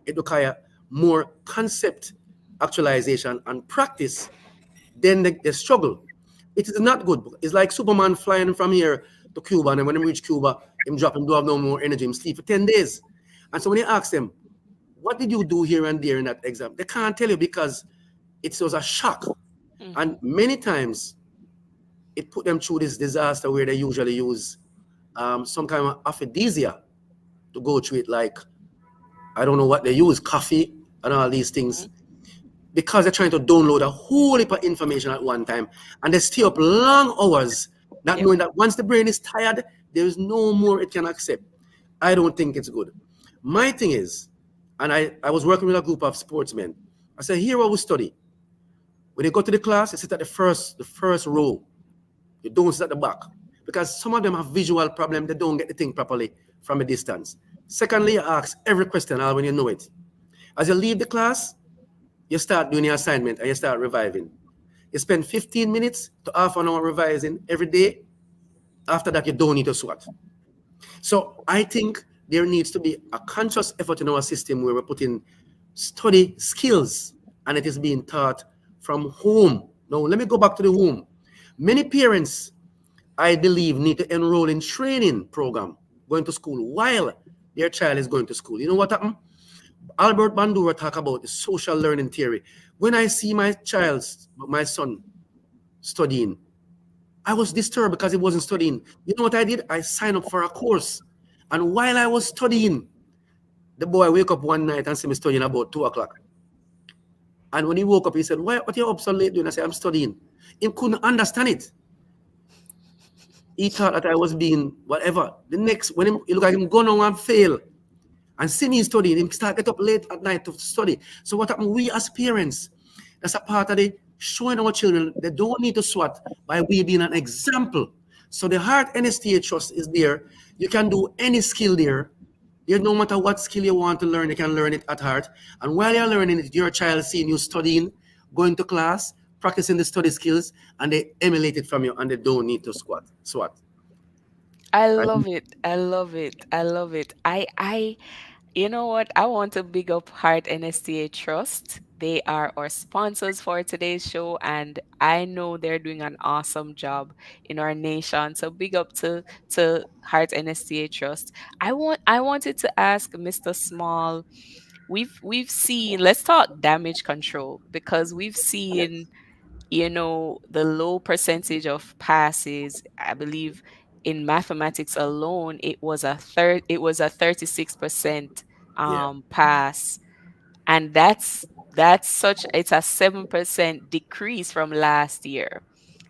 N: it requires more concept actualization and practice, then they struggle. It is not good. It's like Superman flying from here to Cuba, and when he reach Cuba, him drop him, do have no more energy, him sleep for 10 days. And so when you ask them, what did you do here and there in that exam? They can't tell you because it was a shock. And many times it put them through this disaster where they usually use some kind of aphrodisia to go through it, like, I don't know what they use, coffee and all these things, because they're trying to download a whole heap of information at one time, and they stay up long hours, not knowing that once the brain is tired, there is no more it can accept. I don't think it's good. My thing is, and I was working with a group of sportsmen, I said, here what we study. When you go to the class, you sit at the first row. You don't sit at the back. Because some of them have visual problem, they don't get the thing properly from a distance. Secondly, you ask every question when you know it. As you leave the class, you start doing your assignment and you start reviving. You spend 15 minutes to half an hour revising every day. After that, you don't need to SWAT. So I think there needs to be a conscious effort in our system where we're putting study skills and it is being taught from home. Now, let me go back to the home. Many parents, I believe, need to enroll in training program, going to school while their child is going to school. You know what happened? Albert Bandura talk about the social learning theory. When I see my son studying, I was disturbed because he wasn't studying. You know what I did? I signed up for a course. And while I was studying, the boy wake up one night and see me studying about 2 o'clock. And when he woke up, he said, "Why? What are you up so late doing?" I said, "I'm studying." He couldn't understand it. He thought that I was being whatever. The next, when he look at him go on and fail, and see me studying, him start get up late at night to study. So what happened? We as parents, that's a part of the showing our children they don't need to SWAT by we being an example. So the Heart NSTA Trust is there. You can do any skill there. No matter what skill you want to learn, you can learn it at Heart. And while you're learning it, your child seeing you studying, going to class, practicing the study skills, and they emulate it from you, and they don't need to SWAT.
C: I love it. I love it. I love it. You know what? I want to big up Heart NSTA Trust. They are our sponsors for today's show, and I know they're doing an awesome job in our nation. So big up to Heart NSTA Trust. I wanted to ask Mr. Small. We've seen. Let's talk damage control, because we've seen, the low percentage of passes. I believe in mathematics alone, it was a 36% pass, and it's a 7% decrease from last year.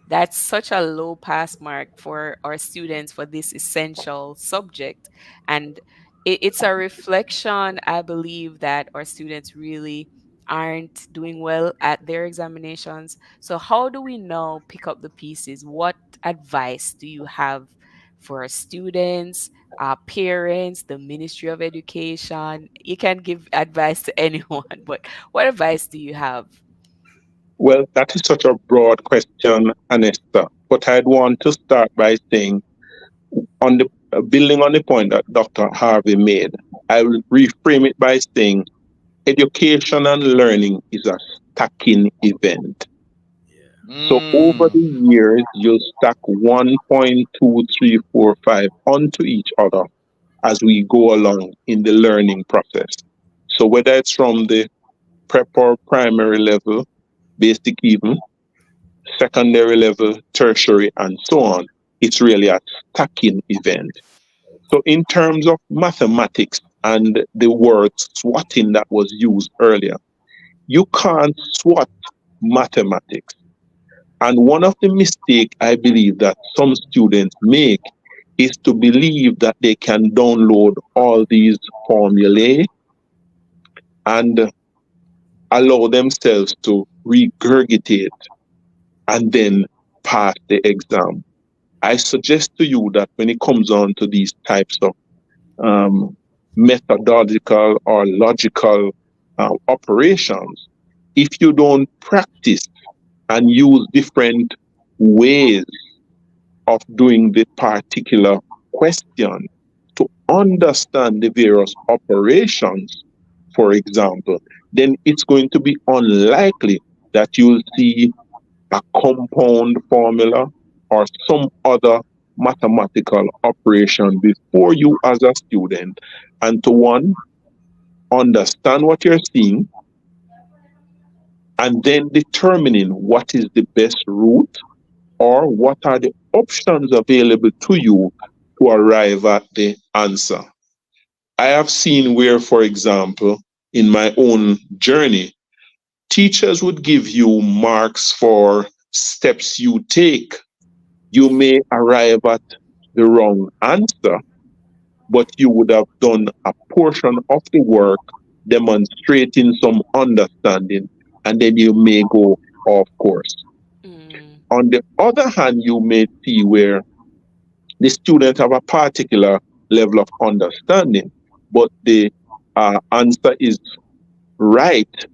C: That's such a low pass mark for our students for this essential subject, and it's a reflection, I believe, that our students really aren't doing well at their examinations. So how do we now pick up the pieces? What advice do you have for our students, our parents, the Ministry of Education? You can give advice to anyone, but what advice do you have?
H: Well, that is such a broad question, Anesta. But I'd want to start by saying, building on the point that Dr. Harvey made, I will reframe it by saying education and learning is a stacking event. So over the years, you'll stack 1, 2, 3, 4, 5 onto each other as we go along in the learning process. So whether it's from the prep or primary level, basic even, secondary level, tertiary, and so on, it's really a stacking event. So in terms of mathematics and the word swatting that was used earlier, you can't SWAT mathematics. And one of the mistakes I believe that some students make is to believe that they can download all these formulae and allow themselves to regurgitate and then pass the exam. I suggest to you that when it comes on to these types of methodological or logical operations, if you don't practice and use different ways of doing the particular question to understand the various operations, for example, then it's going to be unlikely that you'll see a compound formula or some other mathematical operation before you as a student, and to one, understand what you're seeing, and then determining what is the best route or what are the options available to you to arrive at the answer. I have seen where, for example, in my own journey, teachers would give you marks for steps you take. You may arrive at the wrong answer, but you would have done a portion of the work demonstrating some understanding, and then you may go off course. On the other hand, you may see where the students have a particular level of understanding, but the answer is right,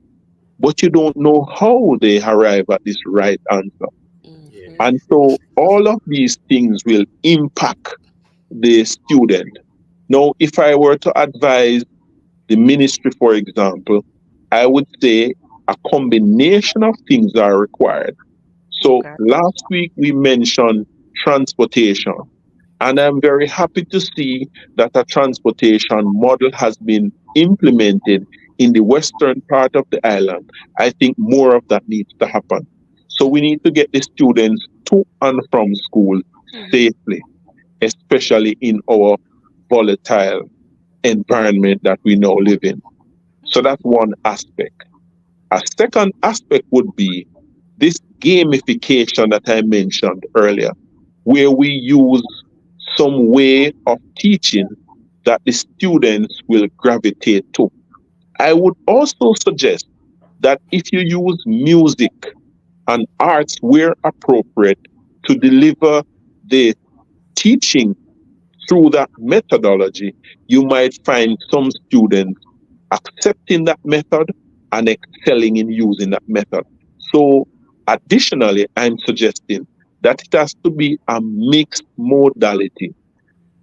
H: but you don't know how they arrive at this right answer. And so all of these things will impact the student. Now, if I were to advise the ministry, for example, I would say a combination of things are required. So last week we mentioned transportation, and I'm very happy to see that a transportation model has been implemented in the western part of the island. I think more of that needs to happen. So we need to get the students to and from school safely, especially in our volatile environment that we now live in. So that's one aspect. A second aspect would be this gamification that I mentioned earlier, where we use some way of teaching that the students will gravitate to. I would also suggest that if you use music and arts where appropriate to deliver the teaching through that methodology, you might find some students accepting that method and excelling in using that method. So additionally, I'm suggesting that it has to be a mixed modality.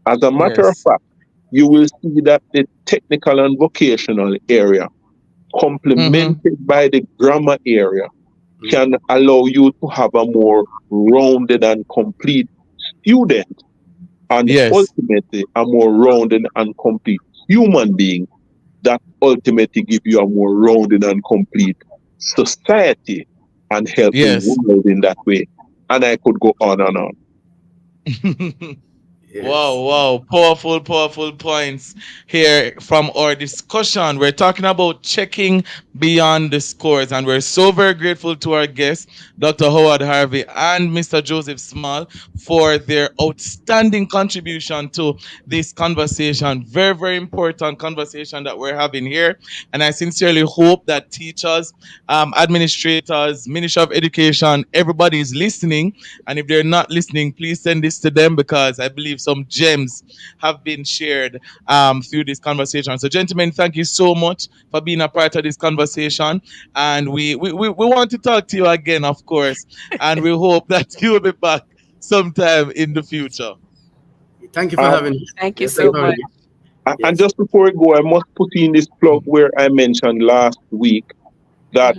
H: As a matter of fact, you will see that the technical and vocational area, complemented by the grammar area, can allow you to have a more rounded and complete student, and ultimately a more rounded and complete human being that ultimately give you a more rounded and complete society and help the world in that way. And I could go on and on.
B: Wow. Powerful points here from our discussion. We're talking about checking beyond the scores, and we're so very grateful to our guests, Dr. Howard Harvey and Mr. Joseph Small, for their outstanding contribution to this conversation. Very, very important conversation that we're having here. And I sincerely hope that teachers, administrators, Ministry of Education, everybody is listening. And if they're not listening, please send this to them, because I believe some gems have been shared through this conversation. So, gentlemen, thank you so much for being a part of this conversation. And we want to talk to you again, of course. And we hope that you will be back sometime in the future.
N: Thank you for having me.
C: Thank you so much.
H: And just before I go, I must put in this plug where I mentioned last week that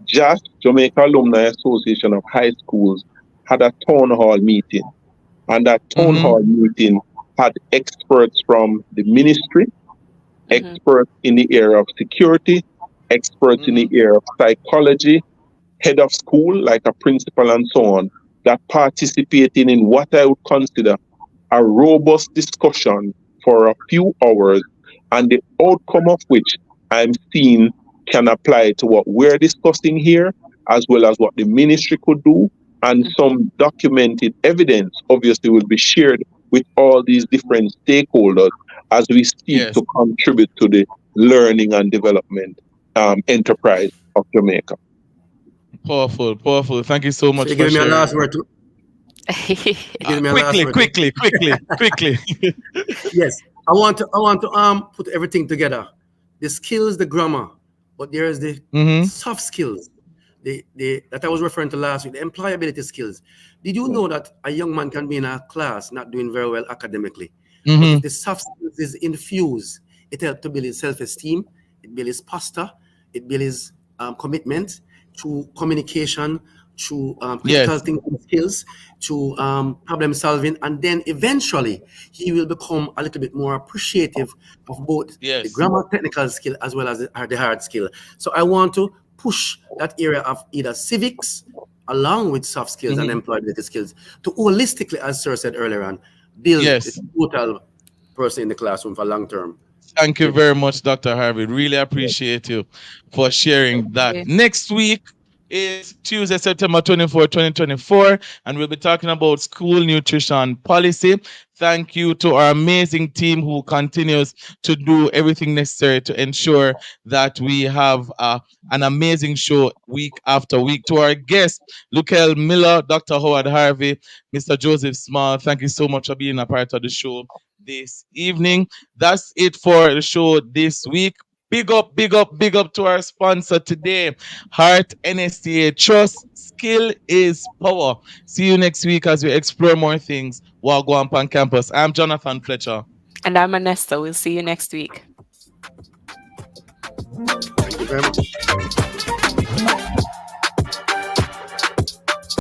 H: JAS, Jamaica Alumni Association of High Schools, had a town hall meeting. And that town hall meeting had experts from the ministry, experts in the area of security, experts in the area of psychology, head of school, like a principal and so on, that participated in what I would consider a robust discussion for a few hours, and the outcome of which I'm seeing can apply to what we're discussing here, as well as what the ministry could do. And some documented evidence obviously will be shared with all these different stakeholders as we seek to contribute to the learning and development enterprise of Jamaica.
B: Powerful. Thank you so much
N: So
B: for
N: give me a
B: sharing.
N: last word.
B: Quickly.
N: Yes, I want to put everything together. The skills, the grammar, but there is the soft skills. That I was referring to last week, the employability skills. Did you know that a young man can be in a class not doing very well academically? But if the soft skills is infused, it helps to build his self-esteem, it builds his posture, it builds his commitment to communication, to critical thinking skills, to problem solving, and then eventually he will become a little bit more appreciative of both the grammar technical skill as well as the hard skill. So I want to push that area of either civics along with soft skills and employability skills to holistically, as Sir said earlier on, build the total person in the classroom for long term.
B: Thank you very much, Dr. Harvey. Really appreciate you for sharing that. Next week is Tuesday, September 24, 2024, and we'll be talking about school nutrition policy. Thank you to our amazing team who continues to do everything necessary to ensure that we have an amazing show week after week. To our guests, Lukel Miller, Dr. Howard Harvey, Mr. Joseph Small, thank you so much for being a part of the show this evening. That's it for the show this week. Big up to our sponsor today, Heart NSTA Trust. Skill is power. See you next week as we explore more things while going on campus. I'm Jonathan Fletcher.
C: And I'm Anesta. We'll see you next week.
N: Thank you very much.